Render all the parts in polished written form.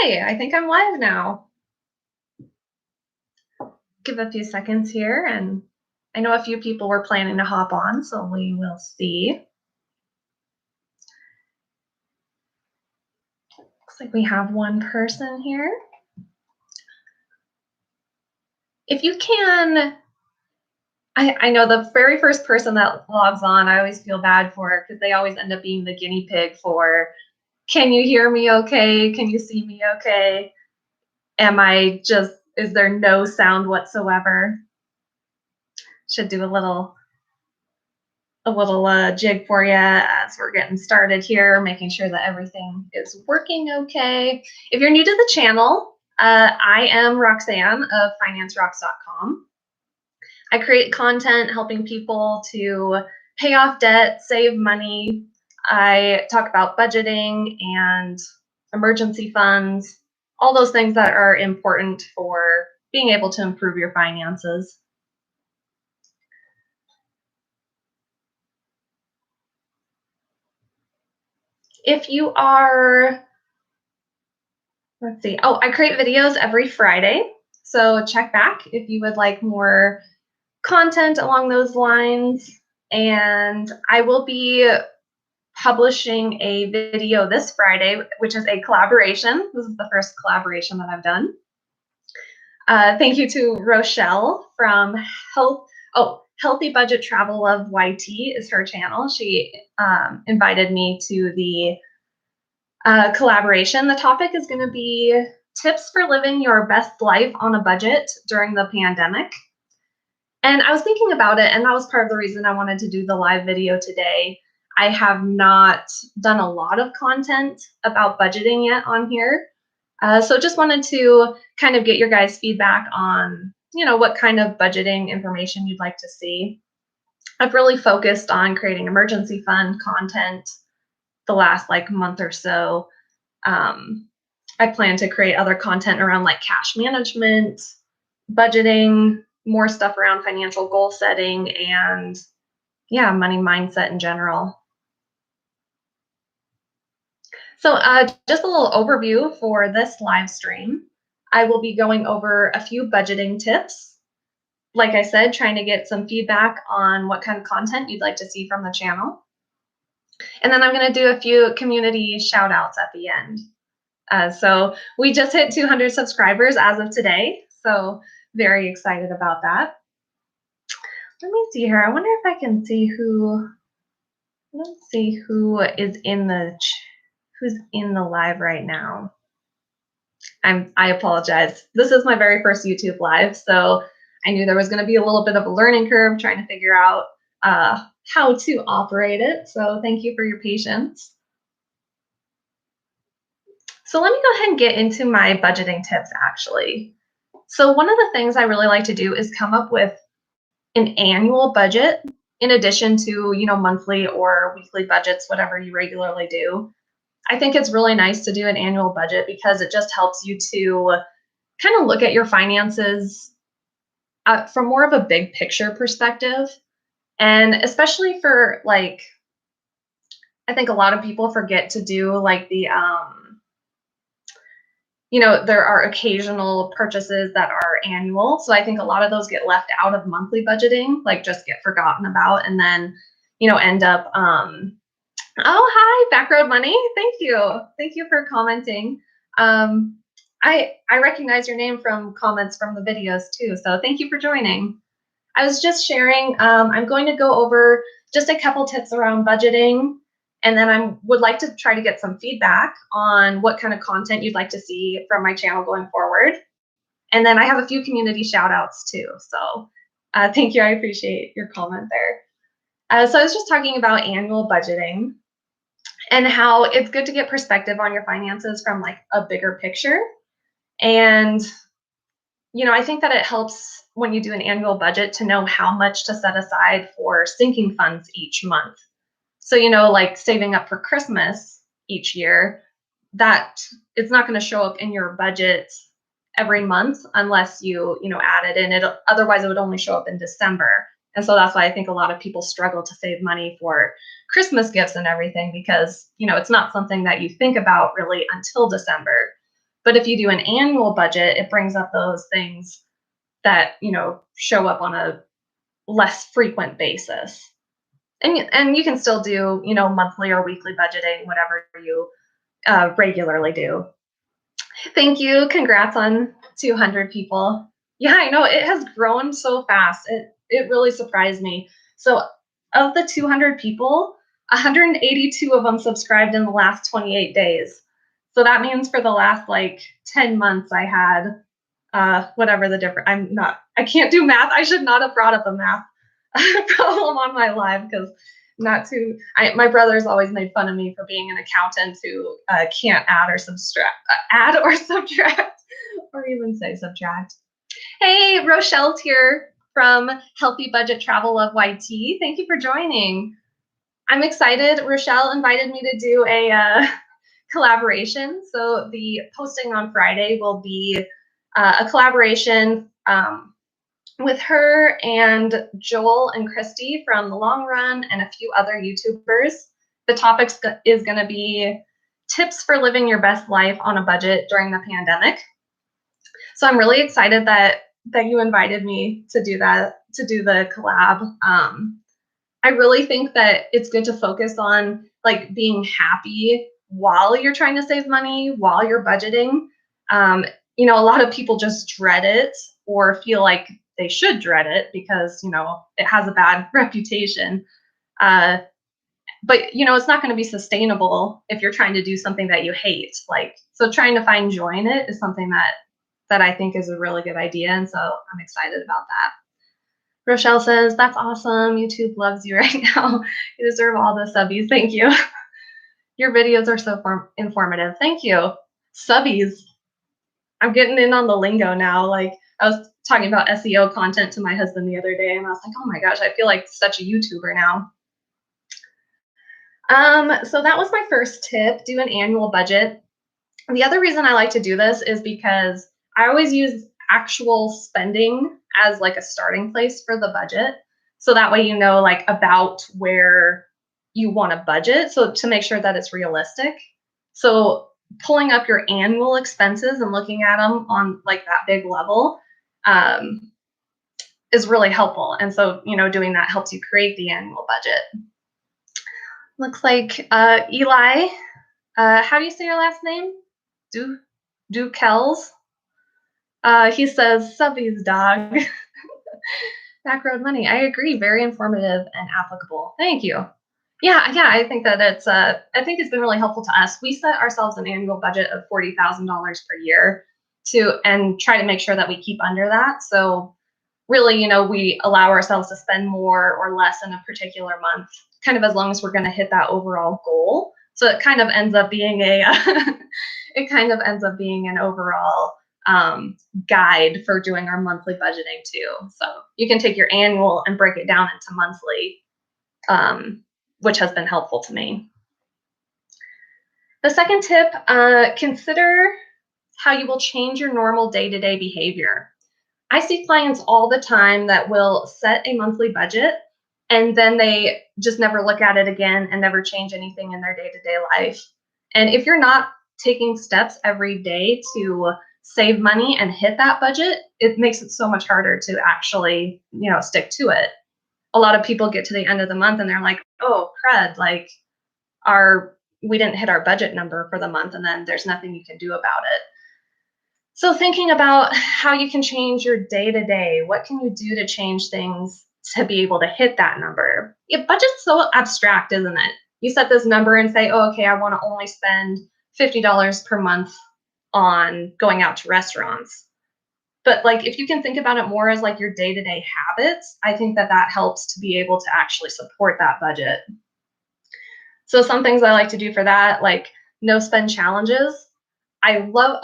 Hi, I think I'm live now. Give a few seconds here, and I know a few people were planning to hop on, so we will see. Looks like we have one person here. If you can, I know the very first person that logs on, I always feel bad for because they always end up being the guinea pig for, can you hear me okay? Can you see me okay? Is there no sound whatsoever? Should do a little jig for you as we're getting started here, making sure that everything is working okay. If you're new to the channel, I am Roxanne of FinanceRocks.com. I create content helping people to pay off debt, save money. I talk about budgeting and emergency funds, all those things that are important for being able to improve your finances. If you are, let's see, I create videos every Friday. So check back if you would like more content along those lines. And I will be publishing a video this Friday, which is a collaboration. This is the first collaboration that I've done. Thank you to Rochelle from HealthyBudgetTravelLove YT is her channel. She invited me to the collaboration. The topic is going to be tips for living your best life on a budget during the pandemic. And I was thinking about it, and that was part of the reason I wanted to do the live video today. I have not done a lot of content about budgeting yet on here. So just wanted to kind of get your guys' feedback on, what kind of budgeting information you'd like to see. I've really focused on creating emergency fund content the last month or so. I plan to create other content around cash management, budgeting, more stuff around financial goal setting, and money mindset in general. So just a little overview for this live stream. I will be going over a few budgeting tips. Like I said, trying to get some feedback on what kind of content you'd like to see from the channel. And then I'm going to do a few community shout outs at the end. So we just hit 200 subscribers as of today. So very excited about that. Let me see here. I wonder if I can see let's see who is who's in the live right now. I apologize. This is my very first YouTube live, so I knew there was going to be a little bit of a learning curve trying to figure out how to operate it. So thank you for your patience. So let me go ahead and get into my budgeting tips actually. So one of the things I really like to do is come up with an annual budget in addition to, monthly or weekly budgets, whatever you regularly do. I think it's really nice to do an annual budget because it just helps you to kind of look at your finances from more of a big picture perspective. And especially for I think a lot of people forget to do there are occasional purchases that are annual. So I think a lot of those get left out of monthly budgeting, just get forgotten about and then, end up, oh, hi, Backroad Money. Thank you. Thank you for commenting. I recognize your name from comments from the videos too. So thank you for joining. I was just sharing, I'm going to go over just a couple tips around budgeting. And then I would like to try to get some feedback on what kind of content you'd like to see from my channel going forward. And then I have a few community shout outs too. So thank you. I appreciate your comment there. So I was just talking about annual budgeting and how it's good to get perspective on your finances from a bigger picture. And, I think that it helps when you do an annual budget to know how much to set aside for sinking funds each month. So, saving up for Christmas each year, that it's not going to show up in your budget every month unless you add it in. Otherwise, it would only show up in December. And so that's why I think a lot of people struggle to save money for Christmas gifts and everything because, it's not something that you think about really until December. But if you do an annual budget, it brings up those things that, show up on a less frequent basis. And you can still do, monthly or weekly budgeting, whatever you regularly do. Thank you. Congrats on 200 people. Yeah, I know it has grown so fast. It really surprised me. So, of the 200 people, 182 of them subscribed in the last 28 days. So that means for the last like 10 months, I had whatever the difference. I can't do math. I should not have brought up a math problem on my live because my brother's always made fun of me for being an accountant who can't add or subtract, or even say subtract. Hey, Rochelle's here from Healthy Budget Travel Love YT. Thank you for joining. I'm excited. Rochelle invited me to do a collaboration. So the posting on Friday will be a collaboration with her and Joel and Christy from The Long Run and a few other YouTubers. The topic is going to be tips for living your best life on a budget during the pandemic. So I'm really excited that you invited me to do that, to do the collab. I really think that it's good to focus on like being happy while you're trying to save money, while you're budgeting. A lot of people just dread it or feel like they should dread it because, it has a bad reputation. But, it's not going to be sustainable if you're trying to do something that you hate. So trying to find joy in it is something that I think is a really good idea. And so I'm excited about that. Rochelle says, that's awesome. YouTube loves you right now. You deserve all the subbies. Thank you. Your videos are so informative. Thank you. Subbies. I'm getting in on the lingo now. Like I was talking about SEO content to my husband the other day, and I was like, oh my gosh, I feel like such a YouTuber now. So that was my first tip, do an annual budget. The other reason I like to do this is because I always use actual spending as like a starting place for the budget. So that way, like about where you want to budget. So to make sure that it's realistic. So pulling up your annual expenses and looking at them on like that big level is really helpful. And so, doing that helps you create the annual budget. Looks like Eli, how do you say your last name? Dukels. He says, subbies, dog. Backroad money. I agree. Very informative and applicable. Thank you. Yeah. I think that I think it's been really helpful to us. We set ourselves an annual budget of $40,000 per year and try to make sure that we keep under that. So really, we allow ourselves to spend more or less in a particular month, kind of as long as we're going to hit that overall goal. So it kind of ends up being an overall guide for doing our monthly budgeting too. So you can take your annual and break it down into monthly, which has been helpful to me. The second tip, consider how you will change your normal day-to-day behavior. I see clients all the time that will set a monthly budget and then they just never look at it again and never change anything in their day-to-day life. And if you're not taking steps every day to save money and hit that budget, it makes it so much harder to actually, stick to it. A lot of people get to the end of the month and they're like, oh, crud, like we didn't hit our budget number for the month, and then there's nothing you can do about it. So thinking about how you can change your day-to-day, what can you do to change things to be able to hit that number? Budget's so abstract, isn't it? You set this number and say, oh, okay, I want to only spend $50 per month on going out to restaurants. But like, if you can think about it more as like your day-to-day habits, I think that helps to be able to actually support that budget. So some things I like to do for that, like no spend challenges. I know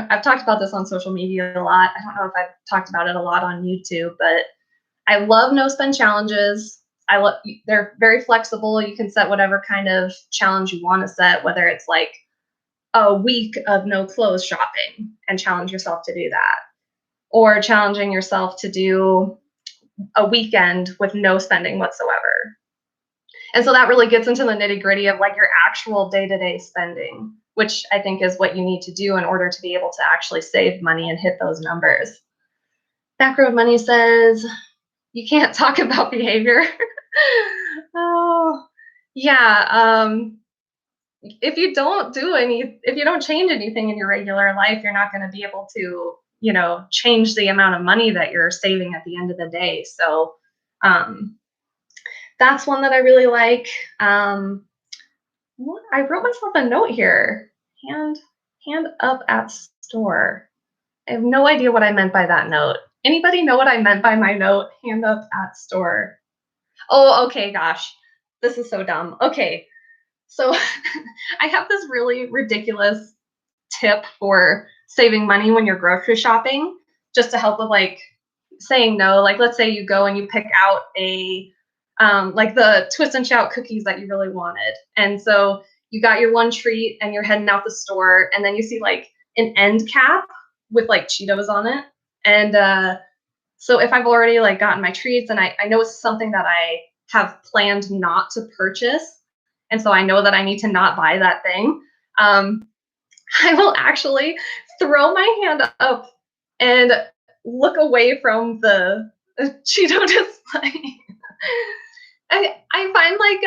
I've talked about this on social media a lot. I don't know if I've talked about it a lot on YouTube, but I love no spend challenges. They're very flexible. You can set whatever kind of challenge you want to set, whether it's like a week of no clothes shopping and challenge yourself to do that, or challenging yourself to do a weekend with no spending whatsoever. And so that really gets into the nitty gritty of like your actual day-to-day spending, which I think is what you need to do in order to be able to actually save money and hit those numbers. Backroad Money says, you can't talk about behavior. Oh, yeah. If you don't if you don't change anything in your regular life, you're not going to be able to, change the amount of money that you're saving at the end of the day. So, um, that's one that I really like. I wrote myself a note here. Hand, hand up at store. I have no idea what I meant by that note. Anybody know what I meant by my note? Hand up at store. Oh, okay, gosh. This is so dumb. Okay. So I have this really ridiculous tip for saving money when you're grocery shopping, just to help with like saying no. Like, let's say you go and you pick out like the twist and shout cookies that you really wanted. And so you got your one treat and you're heading out the store, and then you see like an end cap with like Cheetos on it. And so if I've already like gotten my treats and I know it's something that I have planned not to purchase, and so I know that I need to not buy that thing, I will actually throw my hand up and look away from the Cheeto display. I find like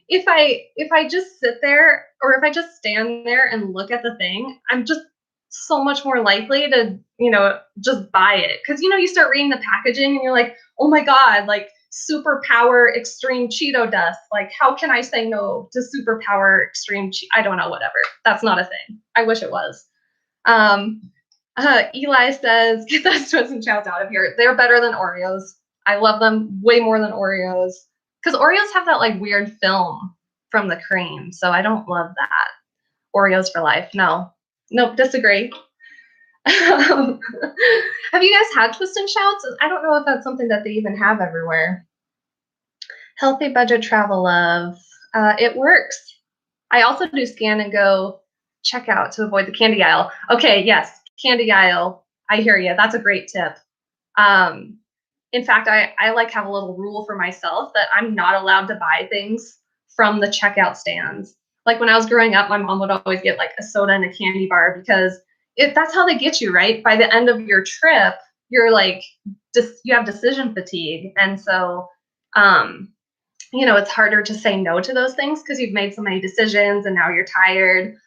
if I just sit there or if I just stand there and look at the thing, I'm just so much more likely to, just buy it. Cause you start reading the packaging and you're like, oh my God, like superpower extreme Cheeto dust. Like, how can I say no to superpower extreme I don't know, whatever. That's not a thing. I wish it was. Eli says, get those Twist and Shouts out of here. They're better than Oreos. I love them way more than Oreos. Because Oreos have that like weird film from the cream. So I don't love that. Oreos for life. No. Nope, disagree. Have you guys had Twist and Shouts? I don't know if that's something that they even have everywhere. Healthy Budget Travel Love. It works. I also do scan and go checkout to avoid the candy aisle. Okay, yes, candy aisle. I hear you. That's a great tip. In fact, I like have a little rule for myself that I'm not allowed to buy things from the checkout stands. Like when I was growing up, my mom would always get like a soda and a candy bar because that's how they get you, right? By the end of your trip, you're like, you have decision fatigue. And so, it's harder to say no to those things because you've made so many decisions and now you're tired.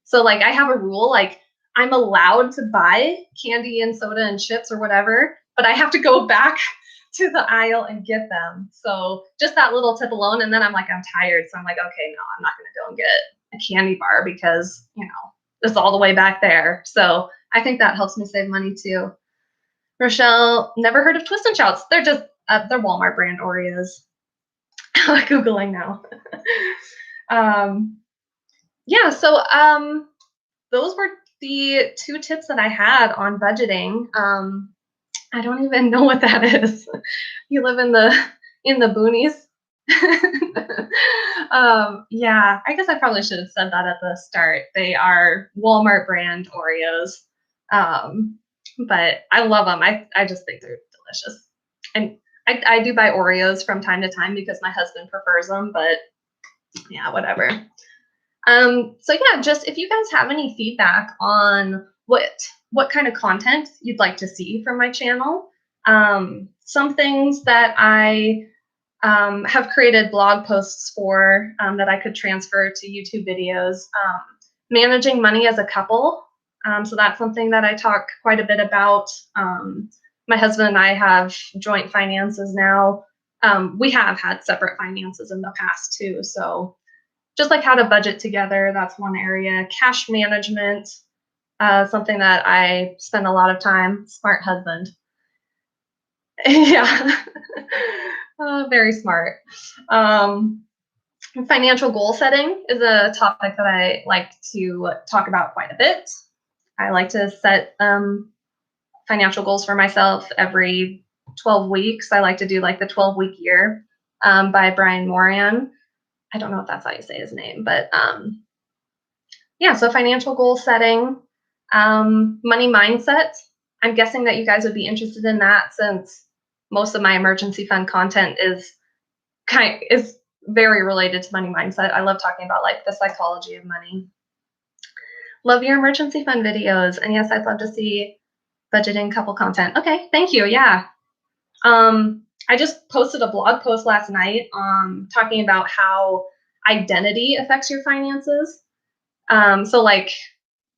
So like I have a rule, like I'm allowed to buy candy and soda and chips or whatever, but I have to go back to the aisle and get them. So just that little tip alone. And then I'm like, I'm tired. So I'm like, okay, no, I'm not going to go and get a candy bar because, it's all the way back there. So I think that helps me save money too. Rochelle, never heard of Twist and Shouts. They're just, they're Walmart brand Oreos. I'm Googling now. Yeah, so those were the 2 tips that I had on budgeting. I don't even know what that is. You live in the boonies. Yeah, I guess I probably should have said that at the start. They are Walmart brand Oreos. But I love them. I just think they're delicious. And I do buy Oreos from time to time because my husband prefers them, but yeah, whatever. So yeah, just if you guys have any feedback on what kind of content you'd like to see from my channel, some things that I have created blog posts for that I could transfer to YouTube videos. Managing money as a couple. So that's something that I talk quite a bit about. My husband and I have joint finances now. We have had separate finances in the past too. So just like how to budget together, that's one area. Cash management, something that I spend a lot of time. Smart husband. Yeah, very smart. Financial goal setting is a topic that I like to talk about quite a bit. I like to set financial goals for myself every 12 weeks. I like to do like the 12-week year by Brian Moran. I don't know if that's how you say his name, but yeah, so financial goal setting, money mindset. I'm guessing that you guys would be interested in that since most of my emergency fund content is is very related to money mindset. I love talking about like the psychology of money. Love your emergency fund videos. And yes, I'd love to see budgeting couple content. Okay, thank you. Yeah. I just posted a blog post last night talking about how identity affects your finances. So like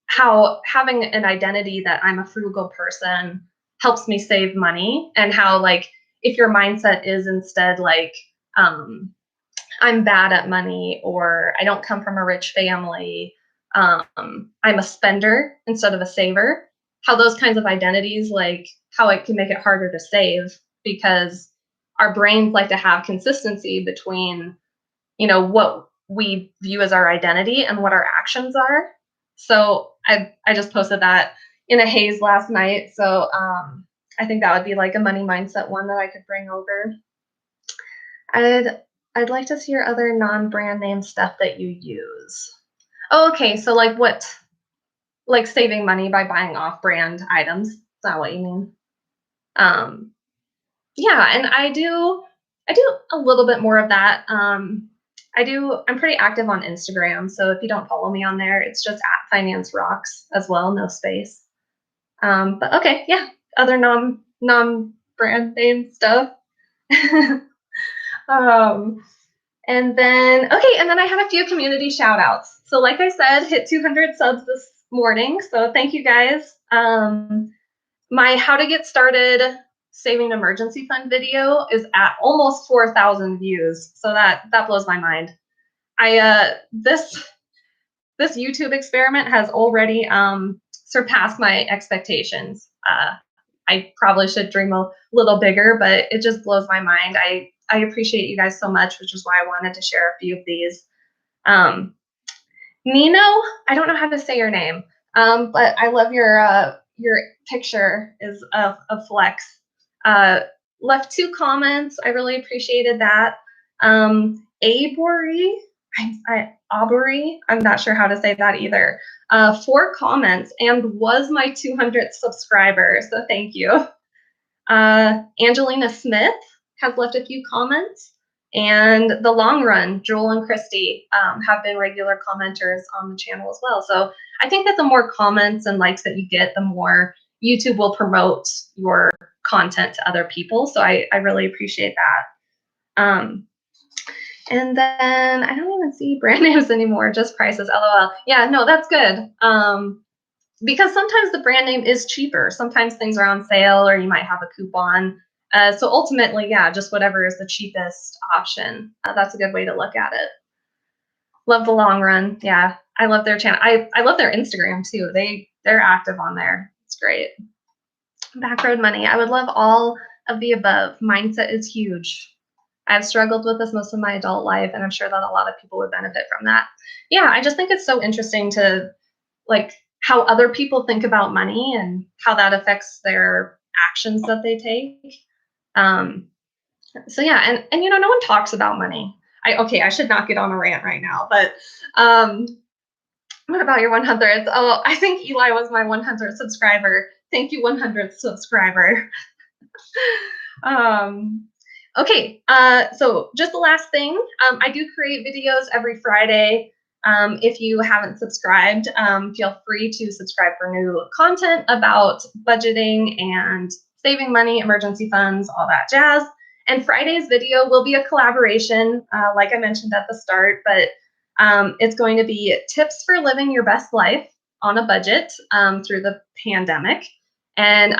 how having an identity that I'm a frugal person helps me save money, and how like if your mindset is instead like I'm bad at money, or I don't come from a rich family, I'm a spender instead of a saver, how those kinds of identities, like how it can make it harder to save, because our brains like to have consistency between, what we view as our identity and what our actions are. So I just posted that in a haze last night. So I think that would be like a money mindset one that I could bring over. I'd I'd like to see your other non-brand name stuff that you use. Oh, okay. So like what, like saving money by buying off-brand items. Is that what you mean? Um, yeah, and I do a little bit more of that. I'm pretty active on Instagram. So if you don't follow me on there, it's just at Finance Rocks as well, no space. But okay, yeah. Other non brand name stuff. um, and then I had a few community shout outs. So like I said, hit 200 subs this morning. So thank you guys. My how to get started saving emergency fund video is at almost 4,000 views. So that blows my mind. This YouTube experiment has already surpassed my expectations. I probably should dream a little bigger, but it just blows my mind. I appreciate you guys so much, which is why I wanted to share a few of these. Um, Nino, I don't know how to say your name, but I love your picture is a flex. Left 2 comments. I really appreciated that. Abory, Aubrey, I'm not sure how to say that either. 4 comments and was my 200th subscriber, so thank you. Angelina Smith has left a few comments, and The Long Run, Joel and Christy have been regular commenters on the channel as well. So I think that the more comments and likes that you get, the more YouTube will promote your content to other people. So I really appreciate that. And then I don't even see brand names anymore, just prices, LOL. Yeah, no, that's good. Because sometimes the brand name is cheaper. Sometimes things are on sale, or you might have a coupon. So ultimately, yeah, just whatever is the cheapest option. That's a good way to look at it. Love The Long Run. Yeah, I love their channel. I love their Instagram too. They're active on there. It's great. Backroad money. I would love all of the above. Mindset is huge. I've struggled with this most of my adult life, and I'm sure that a lot of people would benefit from that. Yeah, I just think it's so interesting to like how other people think about money and how that affects their actions that they take. So yeah, and no one talks about money. I should not get on a rant right now, but what about your 100th? Oh, I think Eli was my 100th subscriber. Thank you, 100th subscriber. Okay, so just the last thing, I do create videos every Friday. If you haven't subscribed, feel free to subscribe for new content about budgeting and saving money, emergency funds, all that jazz. And Friday's video will be a collaboration, like I mentioned at the start, but it's going to be tips for living your best life on a budget through the pandemic. And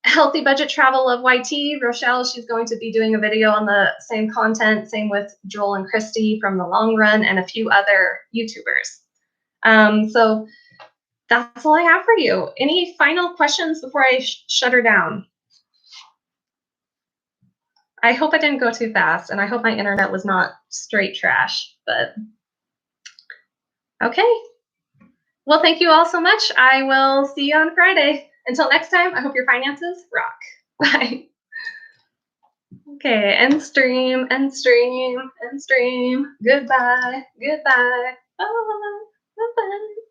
Healthy Budget Travel Love YT, Rochelle, she's going to be doing a video on the same content, same with Joel and Christy from The Long Run and a few other YouTubers. So that's all I have for you. Any final questions before I shut her down? I hope I didn't go too fast, and I hope my internet was not straight trash, but okay. Well, thank you all so much. I will see you on Friday. Until next time, I hope your finances rock. Bye. Okay, end stream, end stream, end stream. Goodbye, goodbye. Oh, bye-bye.